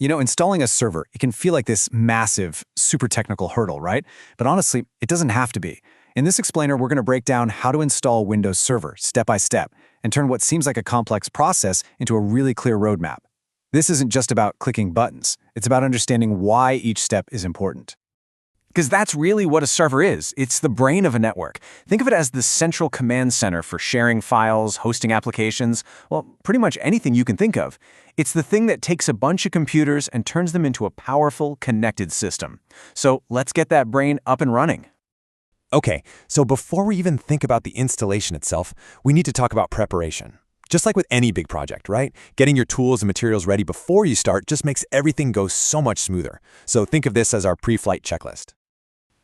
Installing a server, it can feel like this massive, super technical hurdle, right? But honestly, it doesn't have to be. In this explainer, we're going to break down how to install Windows Server step by step and turn what seems like a complex process into a really clear roadmap. This isn't just about clicking buttons. It's about understanding why each step is important. Because that's really what a server is. It's the brain of a network. Think of it as the central command center for sharing files, hosting applications, well, pretty much anything you can think of. It's the thing that takes a bunch of computers and turns them into a powerful, connected system. So let's get that brain up and running. Okay, so before we even think about the installation itself, we need to talk about preparation. Just like with any big project, right? Getting your tools and materials ready before you start just makes everything go so much smoother. So think of this as our pre-flight checklist.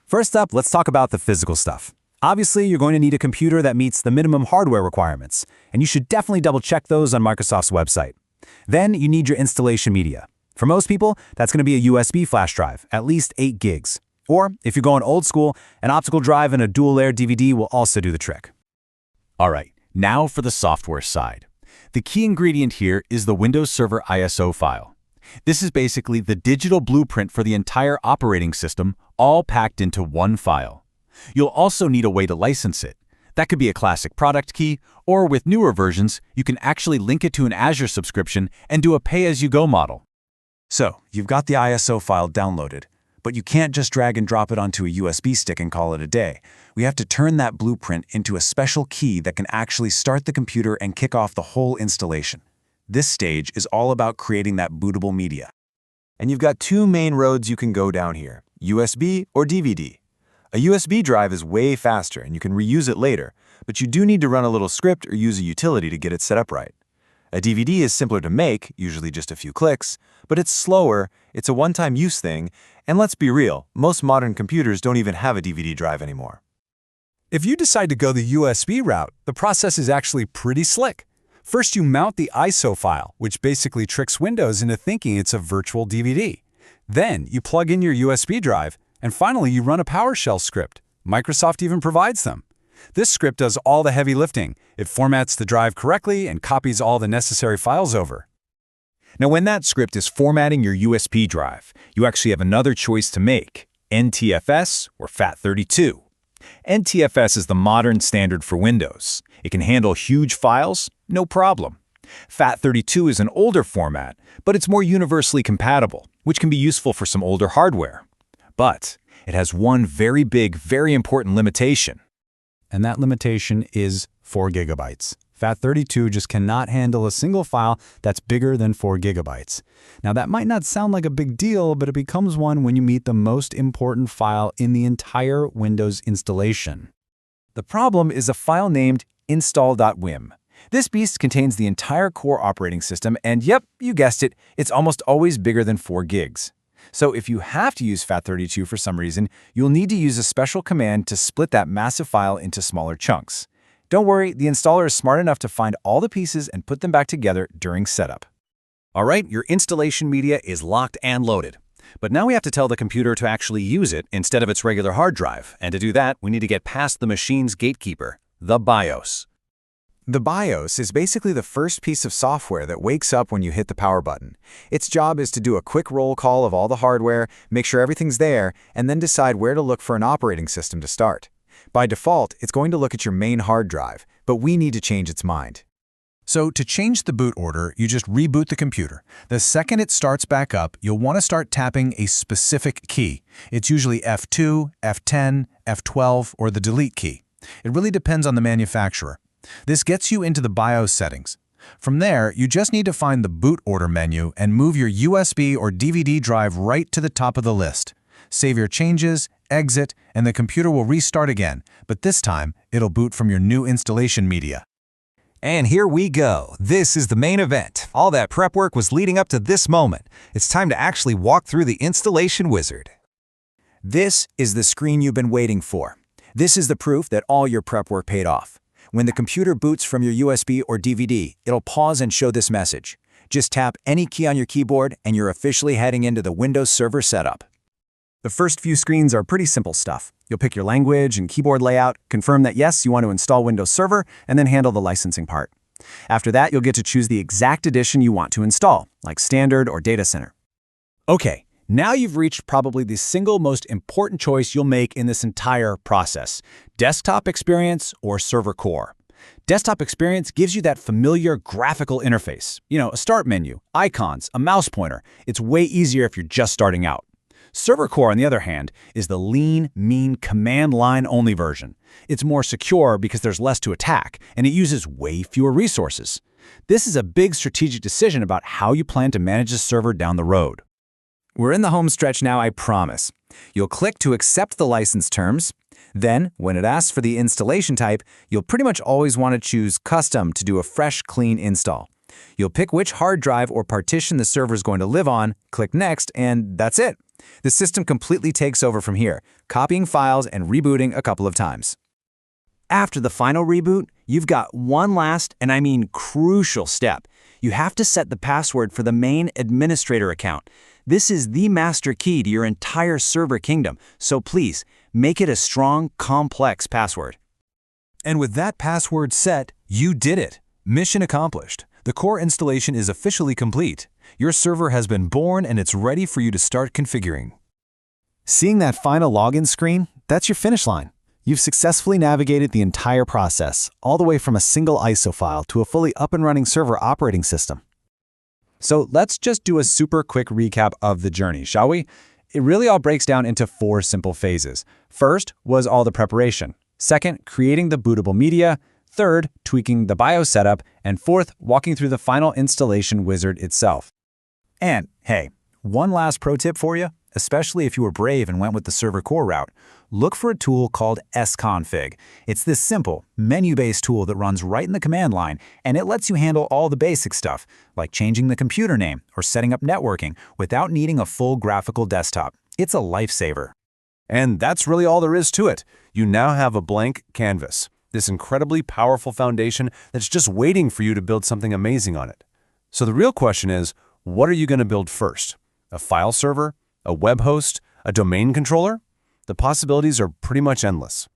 First up, let's talk about the physical stuff. Obviously, you're going to need a computer that meets the minimum hardware requirements, and you should definitely double-check those on Microsoft's website. Then you need your installation media. For most people, that's going to be a USB flash drive, at least 8 gigs. Or, if you're going old school, an optical drive and a dual-layer DVD will also do the trick. All right, now for the software side. The key ingredient here is the Windows Server ISO file. This is basically the digital blueprint for the entire operating system, all packed into one file. You'll also need a way to license it. That could be a classic product key, or with newer versions, you can actually link it to an Azure subscription and do a pay-as-you-go model. So, you've got the ISO file downloaded, but you can't just drag and drop it onto a USB stick and call it a day. We have to turn that blueprint into a special key that can actually start the computer and kick off the whole installation. This stage is all about creating that bootable media. And you've got two main roads you can go down here, USB or DVD. A USB drive is way faster and you can reuse it later, but you do need to run a little script or use a utility to get it set up right. A DVD is simpler to make, usually just a few clicks, but it's slower, it's a one-time use thing, and let's be real, most modern computers don't even have a DVD drive anymore. If you decide to go the USB route, the process is actually pretty slick. First, you mount the ISO file, which basically tricks Windows into thinking it's a virtual DVD. Then, you plug in your USB drive, and finally, you run a PowerShell script. Microsoft even provides them. This script does all the heavy lifting. It formats the drive correctly and copies all the necessary files over. Now, when that script is formatting your USB drive, you actually have another choice to make, NTFS or FAT32. NTFS is the modern standard for Windows. It can handle huge files, no problem. FAT32 is an older format, but it's more universally compatible, which can be useful for some older hardware. But it has one very big, very important limitation. And that limitation is 4 gigabytes. FAT32 just cannot handle a single file that's bigger than 4 gigabytes. Now, that might not sound like a big deal, but it becomes one when you meet the most important file in the entire Windows installation. The problem is a file named install.wim. This beast contains the entire core operating system, and yep, you guessed it, it's almost always bigger than 4 gigs. So if you have to use FAT32 for some reason, you'll need to use a special command to split that massive file into smaller chunks. Don't worry, the installer is smart enough to find all the pieces and put them back together during setup. All right, your installation media is locked and loaded. But now we have to tell the computer to actually use it instead of its regular hard drive. And to do that, we need to get past the machine's gatekeeper, the BIOS. The BIOS is basically the first piece of software that wakes up when you hit the power button. Its job is to do a quick roll call of all the hardware, make sure everything's there, and then decide where to look for an operating system to start. By default, it's going to look at your main hard drive, but we need to change its mind. So to change the boot order, you just reboot the computer. The second it starts back up, you'll want to start tapping a specific key. It's usually F2, F10, F12, or the delete key. It really depends on the manufacturer. This gets you into the BIOS settings. From there, you just need to find the boot order menu and move your USB or DVD drive right to the top of the list. Save your changes, exit, and the computer will restart again, but this time, it'll boot from your new installation media. And here we go. This is the main event. All that prep work was leading up to this moment. It's time to actually walk through the installation wizard. This is the screen you've been waiting for. This is the proof that all your prep work paid off. When the computer boots from your USB or DVD, it'll pause and show this message. Just tap any key on your keyboard and you're officially heading into the Windows Server setup. The first few screens are pretty simple stuff. You'll pick your language and keyboard layout, confirm that yes, you want to install Windows Server, and then handle the licensing part. After that, you'll get to choose the exact edition you want to install, like Standard or Data Center. Okay, now you've reached probably the single most important choice you'll make in this entire process: desktop experience or server core. Desktop experience gives you that familiar graphical interface. A start menu, icons, a mouse pointer. It's way easier if you're just starting out. Server core, on the other hand, is the lean, mean, command line only version. It's more secure because there's less to attack, and it uses way fewer resources. This is a big strategic decision about how you plan to manage the server down the road. We're in the home stretch now, I promise. You'll click to accept the license terms. Then, when it asks for the installation type, you'll pretty much always want to choose Custom to do a fresh, clean install. You'll pick which hard drive or partition the server is going to live on, click Next, and that's it. The system completely takes over from here, copying files and rebooting a couple of times. After the final reboot, you've got one last, and I mean crucial step. You have to set the password for the main administrator account. This is the master key to your entire server kingdom, so please, make it a strong, complex password. And with that password set, you did it. Mission accomplished. The core installation is officially complete. Your server has been born and it's ready for you to start configuring. Seeing that final login screen, that's your finish line. You've successfully navigated the entire process, all the way from a single ISO file to a fully up and running server operating system. So let's just do a super quick recap of the journey, shall we? It really all breaks down into 4 simple phases. First was all the preparation. Second, creating the bootable media. Third, tweaking the BIOS setup. And fourth, walking through the final installation wizard itself. And hey, one last pro tip for you, especially if you were brave and went with the server core route. Look for a tool called sconfig. It's this simple, menu-based tool that runs right in the command line, and it lets you handle all the basic stuff, like changing the computer name or setting up networking without needing a full graphical desktop. It's a lifesaver. And that's really all there is to it. You now have a blank canvas, this incredibly powerful foundation that's just waiting for you to build something amazing on it. So the real question is, what are you going to build first? A file server? A web host? A domain controller? The possibilities are pretty much endless.